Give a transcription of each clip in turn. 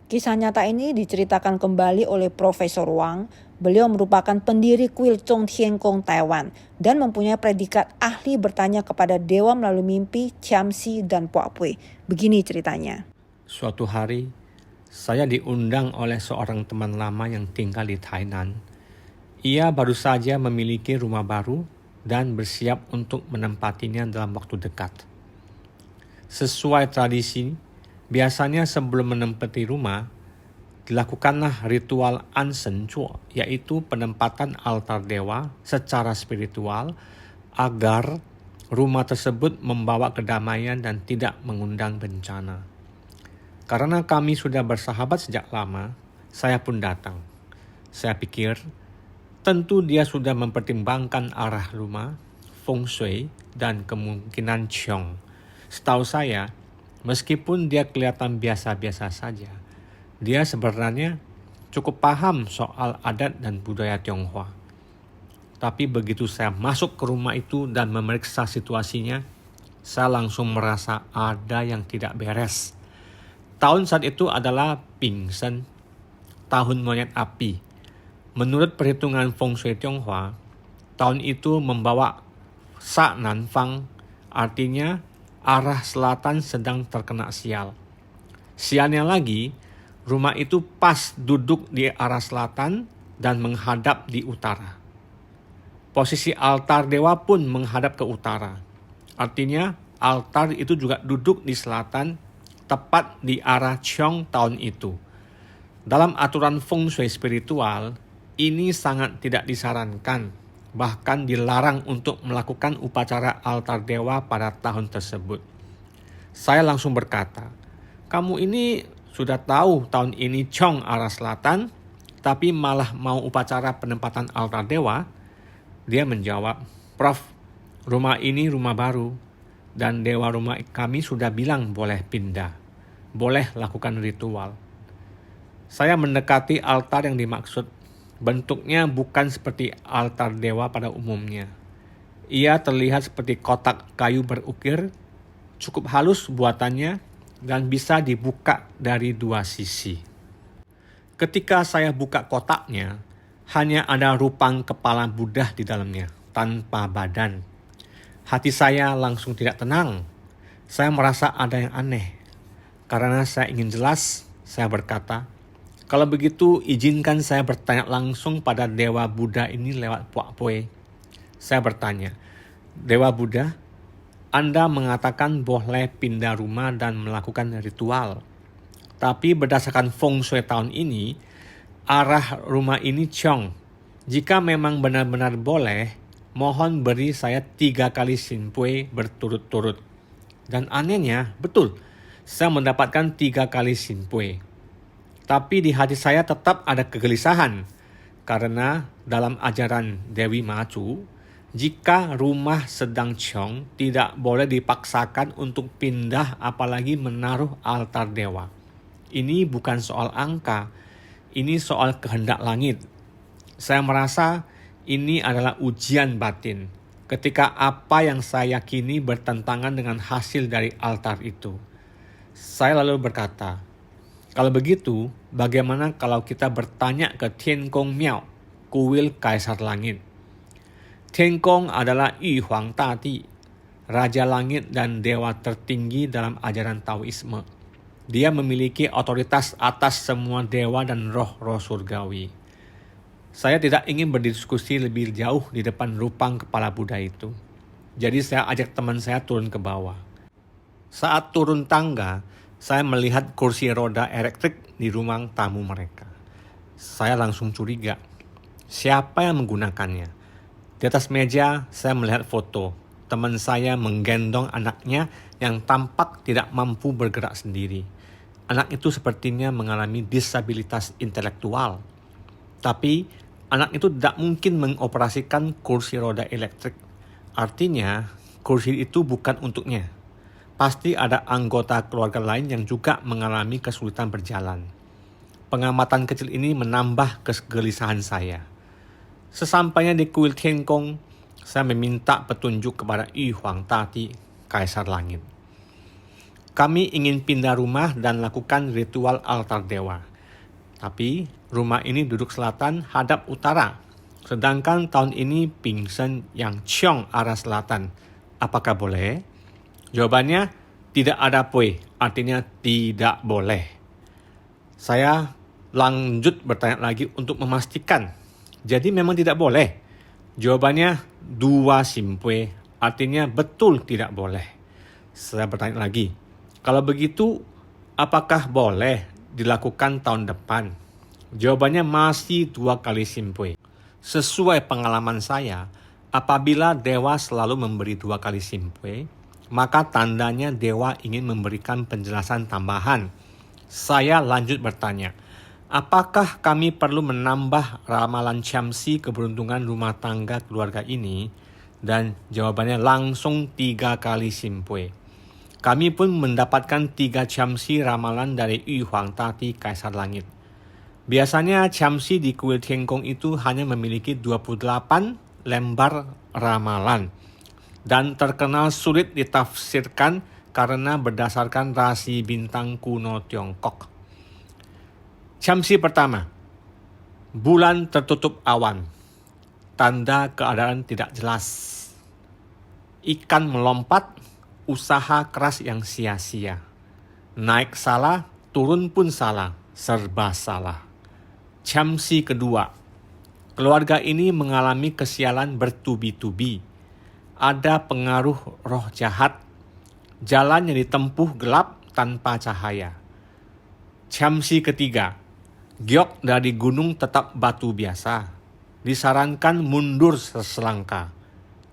Kisah nyata ini diceritakan kembali oleh Profesor Wang. Beliau merupakan pendiri kuil Zhong Tian Gong Taiwan dan mempunyai predikat ahli bertanya kepada dewa melalui mimpi, Qiamxi, dan Puapui. Begini ceritanya. Suatu hari, saya diundang oleh seorang teman lama yang tinggal di Tainan. Ia baru saja memiliki rumah baru dan bersiap untuk menempatinya dalam waktu dekat. Sesuai tradisi, biasanya sebelum menempati rumah, dilakukanlah ritual Anshen Zuo, yaitu penempatan altar dewa secara spiritual agar rumah tersebut membawa kedamaian dan tidak mengundang bencana. Karena kami sudah bersahabat sejak lama, saya pun datang. Saya pikir, tentu dia sudah mempertimbangkan arah rumah, feng shui, dan kemungkinan qiong. Setahu saya, meskipun dia kelihatan biasa-biasa saja, dia sebenarnya cukup paham soal adat dan budaya Tionghoa. Tapi begitu saya masuk ke rumah itu dan memeriksa situasinya, saya langsung merasa ada yang tidak beres. Tahun saat itu adalah Pingsen, tahun monyet api. Menurut perhitungan feng shui Tionghoa, tahun itu membawa Sa Nanfang, artinya arah selatan sedang terkena sial. Sialnya lagi, rumah itu pas duduk di arah selatan dan menghadap di utara. Posisi altar dewa pun menghadap ke utara. Artinya altar itu juga duduk di selatan, tepat di arah qiong tahun itu. Dalam aturan feng shui spiritual, ini sangat tidak disarankan, bahkan dilarang untuk melakukan upacara altar dewa pada tahun tersebut. Saya langsung berkata, "Kamu ini sudah tahu tahun ini qiong arah selatan, tapi malah mau upacara penempatan altar dewa?" Dia menjawab, "Prof, rumah ini rumah baru, dan dewa rumah kami sudah bilang boleh pindah, boleh lakukan ritual." Saya mendekati altar yang dimaksud. Bentuknya bukan seperti altar dewa pada umumnya. Ia terlihat seperti kotak kayu berukir, cukup halus buatannya, dan bisa dibuka dari dua sisi. Ketika saya buka kotaknya, hanya ada rupang kepala Buddha di dalamnya, tanpa badan. Hati saya langsung tidak tenang. Saya merasa ada yang aneh. Karena saya ingin jelas, saya berkata, "Kalau begitu, izinkan saya bertanya langsung pada Dewa Buddha ini lewat Puapui." Saya bertanya, "Dewa Buddha, Anda mengatakan boleh pindah rumah dan melakukan ritual. Tapi berdasarkan feng shui tahun ini, arah rumah ini qiong. Jika memang benar-benar boleh, mohon beri saya 3 kali xinpui berturut-turut." Dan anehnya, betul, saya mendapatkan 3 kali xinpui. Tapi di hati saya tetap ada kegelisahan, karena dalam ajaran Dewi Macu, jika rumah sedang qiong tidak boleh dipaksakan untuk pindah apalagi menaruh altar dewa. Ini bukan soal angka, ini soal kehendak langit. Saya merasa ini adalah ujian batin, ketika apa yang saya yakini bertentangan dengan hasil dari altar itu. Saya lalu berkata, "Kalau begitu, bagaimana kalau kita bertanya ke Tian Gong Miao, kuil Kaisar Langit?" Tian Gong adalah Yu Huang Dadi, Raja Langit dan Dewa tertinggi dalam ajaran Taoisme. Dia memiliki otoritas atas semua dewa dan roh-roh surgawi. Saya tidak ingin berdiskusi lebih jauh di depan rupang kepala Buddha itu. Jadi saya ajak teman saya turun ke bawah. Saat turun tangga, saya melihat kursi roda elektrik di ruang tamu mereka. Saya langsung curiga, siapa yang menggunakannya? Di atas meja, saya melihat foto. Teman saya menggendong anaknya yang tampak tidak mampu bergerak sendiri. Anak itu sepertinya mengalami disabilitas intelektual. Tapi, anak itu tidak mungkin mengoperasikan kursi roda elektrik. Artinya, kursi itu bukan untuknya. Pasti ada anggota keluarga lain yang juga mengalami kesulitan berjalan. Pengamatan kecil ini menambah kegelisahan saya. Sesampainya di kuil Tian Gong, saya meminta petunjuk kepada Yu Huang Dadi, Kaisar Langit. Kami ingin pindah rumah dan lakukan ritual altar dewa. Tapi rumah ini duduk selatan hadap utara. Sedangkan tahun ini Pingsen yang Ciong arah selatan. Apakah boleh? Jawabannya, tidak ada poi, artinya tidak boleh. Saya lanjut bertanya lagi untuk memastikan. Jadi memang tidak boleh? Jawabannya, dua simpue, artinya betul tidak boleh. Saya bertanya lagi, kalau begitu apakah boleh dilakukan tahun depan? Jawabannya masih 2 kali simpue. Sesuai pengalaman saya, apabila dewa selalu memberi 2 kali simpue, maka tandanya dewa ingin memberikan penjelasan tambahan. Saya lanjut bertanya, apakah kami perlu menambah ramalan Chamsi keberuntungan rumah tangga keluarga ini? Dan jawabannya langsung 3 kali simpue. Kami pun mendapatkan 3 Chamsi ramalan dari Yu Huang Tati Kaisar Langit. Biasanya Chamsi di kuil Tiengkong itu hanya memiliki 28 lembar ramalan dan terkenal sulit ditafsirkan karena berdasarkan rasi bintang kuno Tiongkok. Chamsi pertama, bulan tertutup awan, tanda keadaan tidak jelas. Ikan melompat, usaha keras yang sia-sia. Naik salah, turun pun salah, serba salah. Chamsi kedua, keluarga ini mengalami kesialan bertubi-tubi. Ada pengaruh roh jahat, jalan yang ditempuh gelap tanpa cahaya. Chamsi ketiga, giok dari gunung tetap batu biasa. Disarankan mundur seselangkah.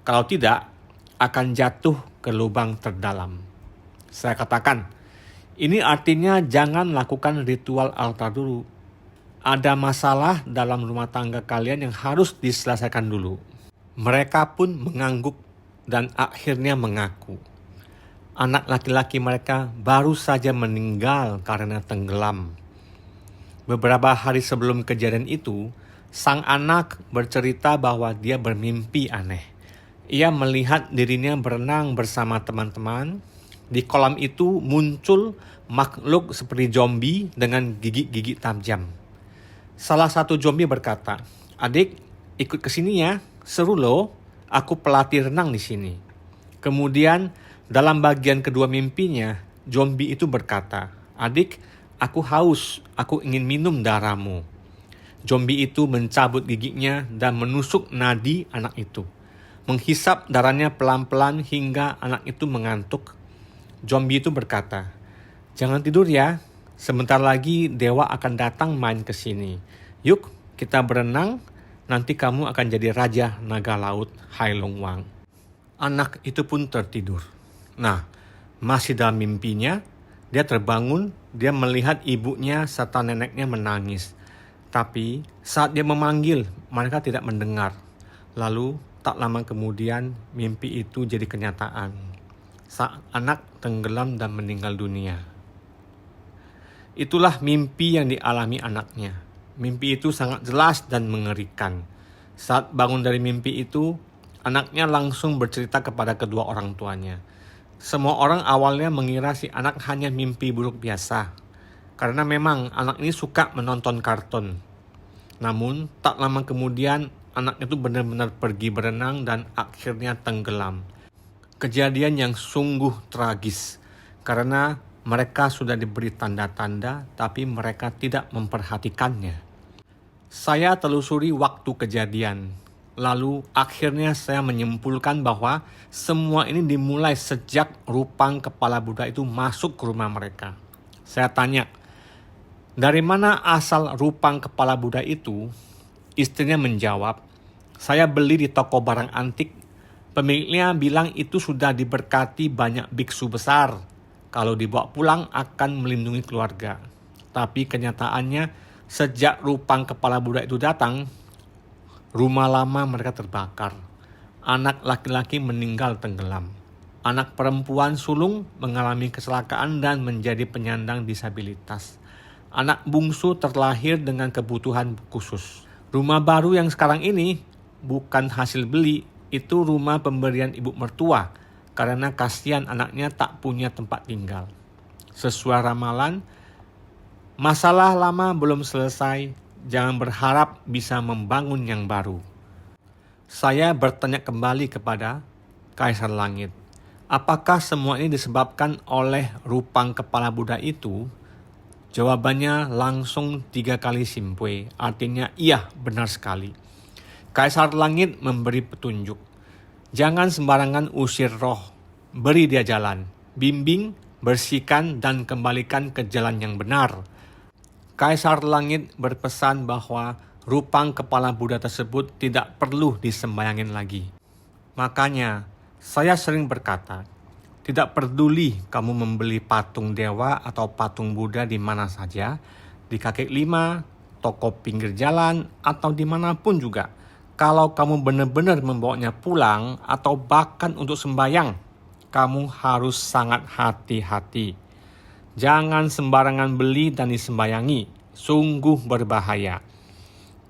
Kalau tidak, akan jatuh ke lubang terdalam. Saya katakan, ini artinya jangan lakukan ritual altar dulu. Ada masalah dalam rumah tangga kalian yang harus diselesaikan dulu. Mereka pun mengangguk dan akhirnya mengaku. Anak laki-laki mereka baru saja meninggal karena tenggelam. Beberapa hari sebelum kejadian itu, sang anak bercerita bahwa dia bermimpi aneh. Ia melihat dirinya berenang bersama teman-teman. Di kolam itu muncul makhluk seperti zombie dengan gigi-gigi tajam. Salah satu zombie berkata, "Adik, ikut ke sini ya. Seru loh. Aku pelatih renang di sini." Kemudian dalam bagian kedua mimpinya, zombie itu berkata, "Adik, aku haus. Aku ingin minum darahmu." Zombie itu mencabut giginya dan menusuk nadi anak itu. Menghisap darahnya pelan-pelan hingga anak itu mengantuk. Zombie itu berkata, "Jangan tidur ya. Sebentar lagi dewa akan datang main ke sini. Yuk, kita berenang. Nanti kamu akan jadi raja naga laut Hai Long Wang." Anak itu pun tertidur. Nah, masih dalam mimpinya, dia terbangun, dia melihat ibunya serta neneknya menangis. Tapi saat dia memanggil, mereka tidak mendengar. Lalu tak lama kemudian mimpi itu jadi kenyataan. Saat anak tenggelam dan meninggal dunia. Itulah mimpi yang dialami anaknya. Mimpi itu sangat jelas dan mengerikan. Saat bangun dari mimpi itu, anaknya langsung bercerita kepada kedua orang tuanya. Semua orang awalnya mengira si anak hanya mimpi buruk biasa. Karena memang anak ini suka menonton kartun. Namun tak lama kemudian anak itu benar-benar pergi berenang dan akhirnya tenggelam. Kejadian yang sungguh tragis karena mereka sudah diberi tanda-tanda tapi mereka tidak memperhatikannya. Saya telusuri waktu kejadian. Lalu akhirnya saya menyimpulkan bahwa semua ini dimulai sejak Rupang kepala Buddha itu masuk ke rumah mereka. Saya tanya, "Dari mana asal Rupang kepala Buddha itu?" Istrinya menjawab, "Saya beli di toko barang antik. Pemiliknya bilang itu sudah diberkati banyak biksu besar. Kalau dibawa pulang akan melindungi keluarga." Tapi kenyataannya sejak Rupang kepala Buddha itu datang, rumah lama mereka terbakar. Anak laki-laki meninggal tenggelam. Anak perempuan sulung mengalami kecelakaan dan menjadi penyandang disabilitas. Anak bungsu terlahir dengan kebutuhan khusus. Rumah baru yang sekarang ini bukan hasil beli, itu rumah pemberian ibu mertua karena kasihan anaknya tak punya tempat tinggal. Sesuai ramalan, masalah lama belum selesai, jangan berharap bisa membangun yang baru. Saya bertanya kembali kepada Kaisar Langit, apakah semua ini disebabkan oleh rupang kepala Buddha itu? Jawabannya langsung 3 kali simpue, artinya iya, benar sekali. Kaisar Langit memberi petunjuk. Jangan sembarangan usir roh, beri dia jalan, bimbing, bersihkan, dan kembalikan ke jalan yang benar. Kaisar Langit berpesan bahwa rupang kepala Buddha tersebut tidak perlu disembayangin lagi. Makanya, saya sering berkata, tidak peduli kamu membeli patung dewa atau patung Buddha di mana saja, di kaki lima, toko pinggir jalan, atau dimanapun juga. Kalau kamu benar-benar membawanya pulang atau bahkan untuk sembayang, kamu harus sangat hati-hati. Jangan sembarangan beli dan disembayangi, sungguh berbahaya.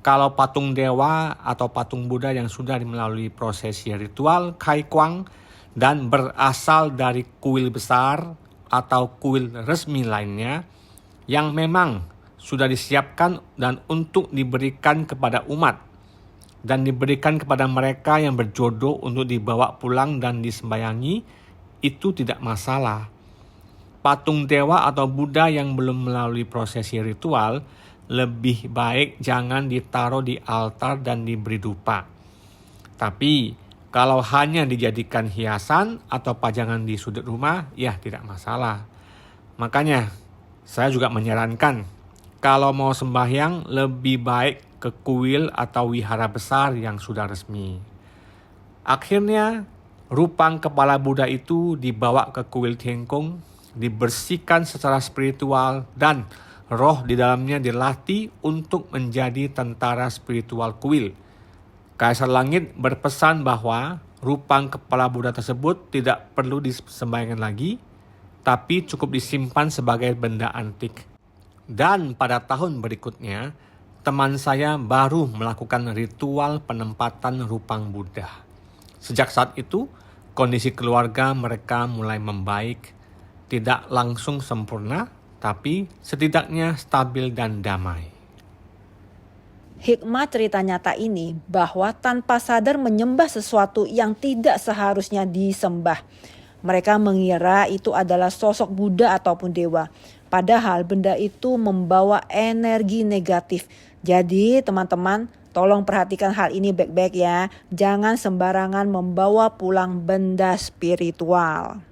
Kalau patung dewa atau patung Buddha yang sudah melalui prosesi ritual Kai Kwang dan berasal dari kuil besar atau kuil resmi lainnya yang memang sudah disiapkan dan untuk diberikan kepada umat dan diberikan kepada mereka yang berjodoh untuk dibawa pulang dan disembayangi, itu tidak masalah. Patung dewa atau Buddha yang belum melalui prosesi ritual lebih baik jangan ditaruh di altar dan diberi dupa. Tapi kalau hanya dijadikan hiasan atau pajangan di sudut rumah, ya tidak masalah. Makanya saya juga menyarankan kalau mau sembahyang lebih baik ke kuil atau wihara besar yang sudah resmi. Akhirnya rupang kepala Buddha itu dibawa ke kuil Tiengkong, dibersihkan secara spiritual, dan roh di dalamnya dilatih untuk menjadi tentara spiritual kuil. Kaisar Langit berpesan bahwa rupang kepala Buddha tersebut tidak perlu disembayangkan lagi, tapi cukup disimpan sebagai benda antik. Dan pada tahun berikutnya, teman saya baru melakukan ritual penempatan rupang Buddha. Sejak saat itu, kondisi keluarga mereka mulai membaik, tidak langsung sempurna, tapi setidaknya stabil dan damai. Hikmah cerita nyata ini bahwa tanpa sadar menyembah sesuatu yang tidak seharusnya disembah. Mereka mengira itu adalah sosok Buddha ataupun dewa. Padahal benda itu membawa energi negatif. Jadi teman-teman, tolong perhatikan hal ini baik-baik ya. Jangan sembarangan membawa pulang benda spiritual.